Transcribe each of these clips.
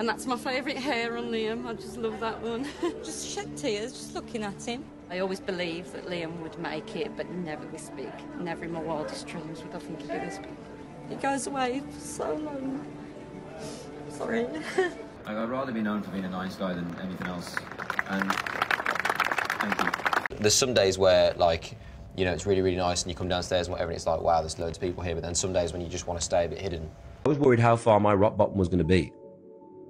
And that's my favourite hair on Liam. I just love that one. Just shed tears just looking at him. I always believed that Liam would make it, but never this big. Never in my wildest dreams would I think he'd be this big. He goes away for so long. Sorry. I'd rather be known for being a nice guy than anything else. And thank you. There's some days where, like, you know, it's really, really nice and you come downstairs and whatever and it's like, wow, there's loads of people here, but then some days when you just want to stay a bit hidden. I was worried how far my rock bottom was going to be.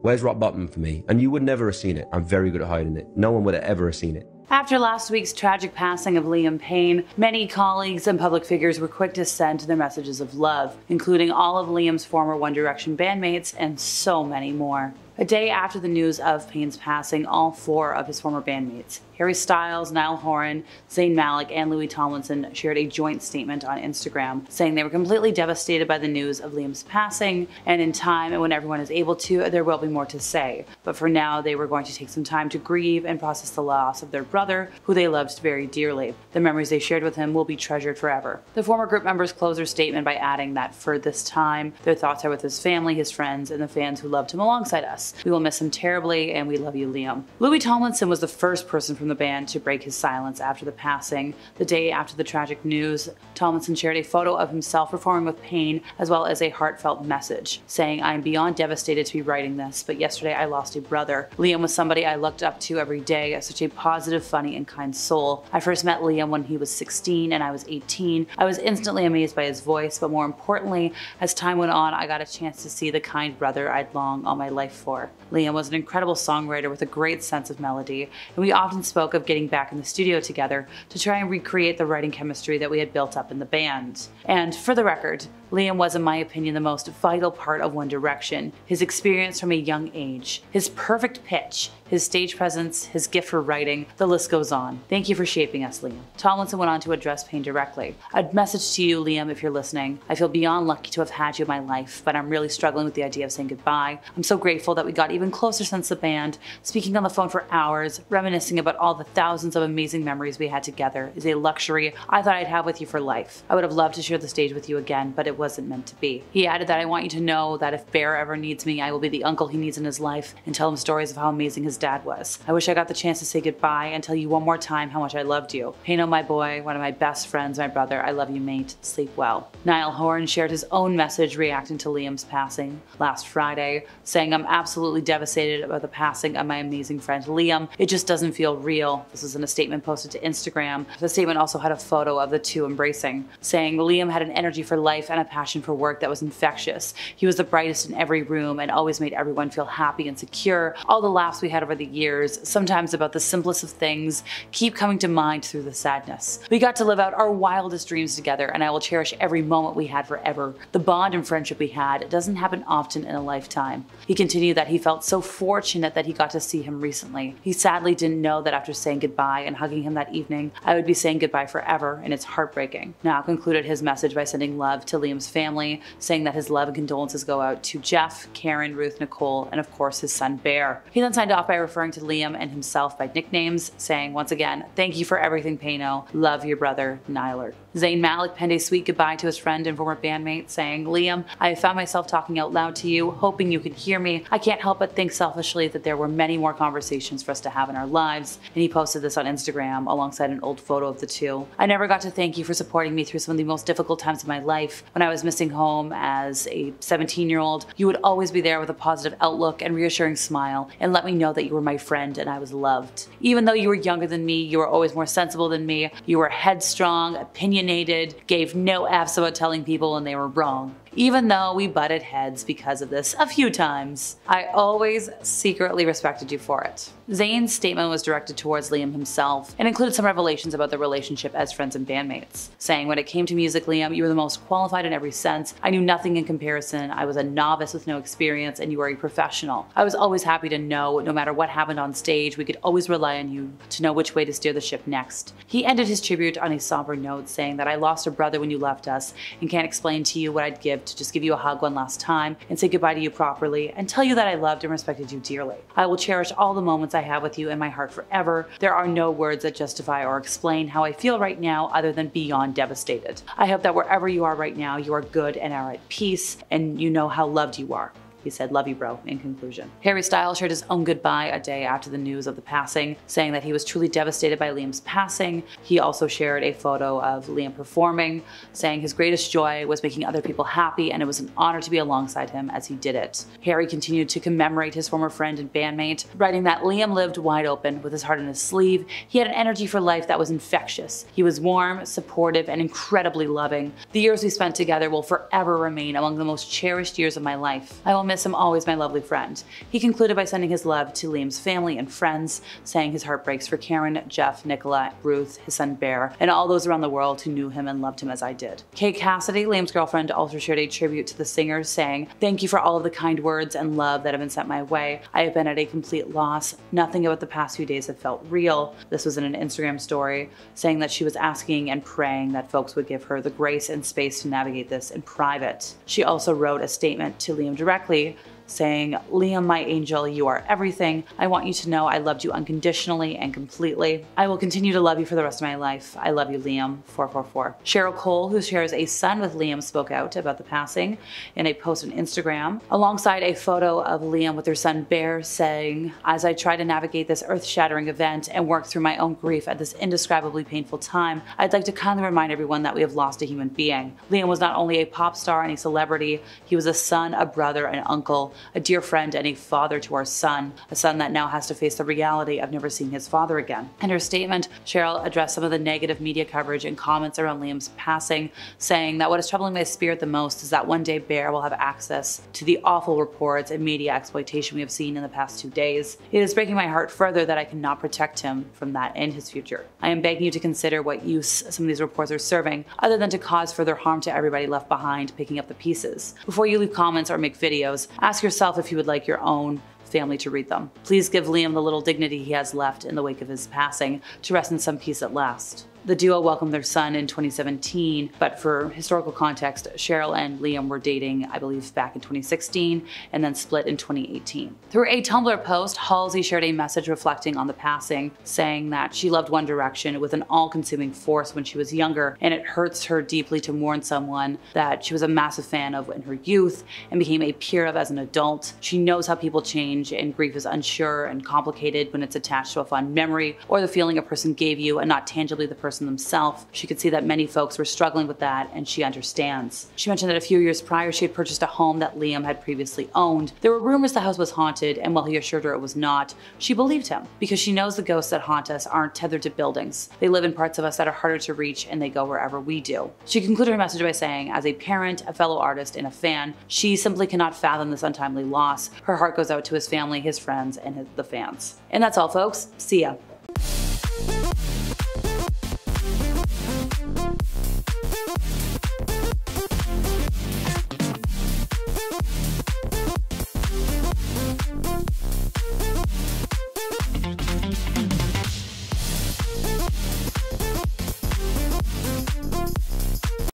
Where's rock bottom for me? And you would never have seen it. I'm very good at hiding it. No one would have ever seen it. After last week's tragic passing of Liam Payne, many colleagues and public figures were quick to send their messages of love, including all of Liam's former One Direction bandmates and so many more. A day after the news of Payne's passing, all 4 of his former bandmates, Harry Styles, Niall Horan, Zayn Malik, and Louis Tomlinson, shared a joint statement on Instagram saying they were completely devastated by the news of Liam's passing, and in time and when everyone is able to, there will be more to say. But for now, they were going to take some time to grieve and process the loss of their brother, who they loved very dearly. The memories they shared with him will be treasured forever. The former group members closed their statement by adding that for this time, their thoughts are with his family, his friends, and the fans who loved him alongside us. We will miss him terribly, and we love you, Liam. Louis Tomlinson was the first person from the band to break his silence after the passing. The day after the tragic news, Tomlinson shared a photo of himself performing with Payne, as well as a heartfelt message, saying, "I am beyond devastated to be writing this, but yesterday I lost a brother. Liam was somebody I looked up to every day, such a positive, funny, and kind soul. I first met Liam when he was 16 and I was 18. I was instantly amazed by his voice, but more importantly, as time went on, I got a chance to see the kind brother I'd longed all my life for." Liam was an incredible songwriter with a great sense of melody, and we often spoke of getting back in the studio together to try and recreate the writing chemistry that we had built up in the band. And for the record, Liam was, in my opinion, the most vital part of One Direction. His experience from a young age, his perfect pitch, his stage presence, his gift for writing, the list goes on. Thank you for shaping us, Liam. Tomlinson went on to address Payne directly. "A message to you, Liam, if you're listening. I feel beyond lucky to have had you in my life, but I'm really struggling with the idea of saying goodbye. I'm so grateful that we got even closer since the band. Speaking on the phone for hours, reminiscing about all the thousands of amazing memories we had together is a luxury I thought I'd have with you for life. I would have loved to share the stage with you again, but it wasn't meant to be." He added that, "I want you to know that if Bear ever needs me, I will be the uncle he needs in his life and tell him stories of how amazing his dad was. I wish I got the chance to say goodbye and tell you one more time how much I loved you. Payne, my boy, one of my best friends, my brother, I love you, mate. Sleep well." Niall Horan shared his own message reacting to Liam's passing last Friday, saying, "I'm absolutely devastated about the passing of my amazing friend Liam. It just doesn't feel real." This was in a statement posted to Instagram. The statement also had a photo of the two embracing, saying, "Liam had an energy for life and a passion for work that was infectious. He was the brightest in every room and always made everyone feel happy and secure. All the laughs we had over the years, sometimes about the simplest of things, keep coming to mind through the sadness. We got to live out our wildest dreams together, and I will cherish every moment we had forever. The bond and friendship we had doesn't happen often in a lifetime." He continued that he felt so fortunate that he got to see him recently. He sadly didn't know that after saying goodbye and hugging him that evening, I would be saying goodbye forever, and it's heartbreaking. Niall concluded his message by sending love to Liam's family, saying that his love and condolences go out to Jeff, Karen, Ruth, Nicole, and of course his son Bear. He then signed off by referring to Liam and himself by nicknames, saying once again, "Thank you for everything, Payno. Love your brother, Niall." Zayn Malik penned a sweet goodbye to his friend and former bandmate, saying, "Liam, I have found myself talking out loud to you, hoping you could hear me. I can't help but think selfishly that there were many more conversations for us to have in our lives." And he posted this on Instagram alongside an old photo of the two. "I never got to thank you for supporting me through some of the most difficult times of my life. When I was missing home as a 17-year-old, you would always be there with a positive outlook and reassuring smile and let me know that you were my friend and I was loved. Even though you were younger than me, you were always more sensible than me. You were headstrong, opinionated, gave no F's about telling people when they were wrong. Even though we butted heads because of this a few times, I always secretly respected you for it." Zayn's statement was directed towards Liam himself and included some revelations about the relationship as friends and bandmates, saying, "When it came to music, Liam, you were the most qualified in every sense. I knew nothing in comparison. I was a novice with no experience and you were a professional. I was always happy to know, no matter what happened on stage, we could always rely on you to know which way to steer the ship next." He ended his tribute on a somber note, saying that, "I lost a brother when you left us and can't explain to you what I'd give to just give you a hug one last time and say goodbye to you properly and tell you that I loved and respected you dearly. I will cherish all the moments I have with you in my heart forever. There are no words that justify or explain how I feel right now other than beyond devastated. I hope that wherever you are right now, you are good and are at peace and you know how loved you are." He said, "Love you, bro," in conclusion. Harry Styles shared his own goodbye a day after the news of the passing, saying that he was truly devastated by Liam's passing. He also shared a photo of Liam performing, saying his greatest joy was making other people happy and it was an honor to be alongside him as he did it. Harry continued to commemorate his former friend and bandmate, writing that Liam lived wide open with his heart in his sleeve. He had an energy for life that was infectious. He was warm, supportive, and incredibly loving. The years we spent together will forever remain among the most cherished years of my life. I will miss him always, my lovely friend. He concluded by sending his love to Liam's family and friends, saying his heart breaks for Karen, Jeff, Nicola, Ruth, his son Bear, and all those around the world who knew him and loved him as I did. Kate Cassidy, Liam's girlfriend, also shared a tribute to the singer, saying, "Thank you for all of the kind words and love that have been sent my way. I have been at a complete loss. Nothing about the past few days have felt real." This was in an Instagram story, saying that she was asking and praying that folks would give her the grace and space to navigate this in private. She also wrote a statement to Liam directly, saying, "Liam, my angel, you are everything. I want you to know I loved you unconditionally and completely. I will continue to love you for the rest of my life. I love you, Liam, 444. Cheryl Cole, who shares a son with Liam, spoke out about the passing in a post on Instagram, alongside a photo of Liam with their son Bear, saying, "As I try to navigate this earth-shattering event and work through my own grief at this indescribably painful time, I'd like to kindly remind everyone that we have lost a human being. Liam was not only a pop star and a celebrity, he was a son, a brother, an uncle, a dear friend, and a father to our son, a son that now has to face the reality of never seeing his father again." In her statement, Cheryl addressed some of the negative media coverage and comments around Liam's passing, saying that what is troubling my spirit the most is that one day Bear will have access to the awful reports and media exploitation we have seen in the past 2 days. It is breaking my heart further that I cannot protect him from that in his future. I am begging you to consider what use some of these reports are serving, other than to cause further harm to everybody left behind picking up the pieces. Before you leave comments or make videos, ask yourself if you would like your own family to read them. Please give Liam the little dignity he has left in the wake of his passing to rest in some peace at last. The duo welcomed their son in 2017, but for historical context, Cheryl and Liam were dating, I believe, back in 2016 and then split in 2018. Through a Tumblr post, Halsey shared a message reflecting on the passing, saying that she loved One Direction with an all-consuming force when she was younger, and it hurts her deeply to mourn someone that she was a massive fan of in her youth and became a peer of as an adult. She knows how people change, and grief is unsure and complicated when it's attached to a fond memory or the feeling a person gave you and not tangibly the person themselves. She could see that many folks were struggling with that, and she understands. She mentioned that a few years prior she had purchased a home that Liam had previously owned. There were rumors the house was haunted, and while he assured her it was not, she believed him because she knows the ghosts that haunt us aren't tethered to buildings. They live in parts of us that are harder to reach, and they go wherever we do. She concluded her message by saying, as a parent, a fellow artist, and a fan, she simply cannot fathom this untimely loss. Her heart goes out to his family, his friends, and the fans. And that's all, folks. See ya.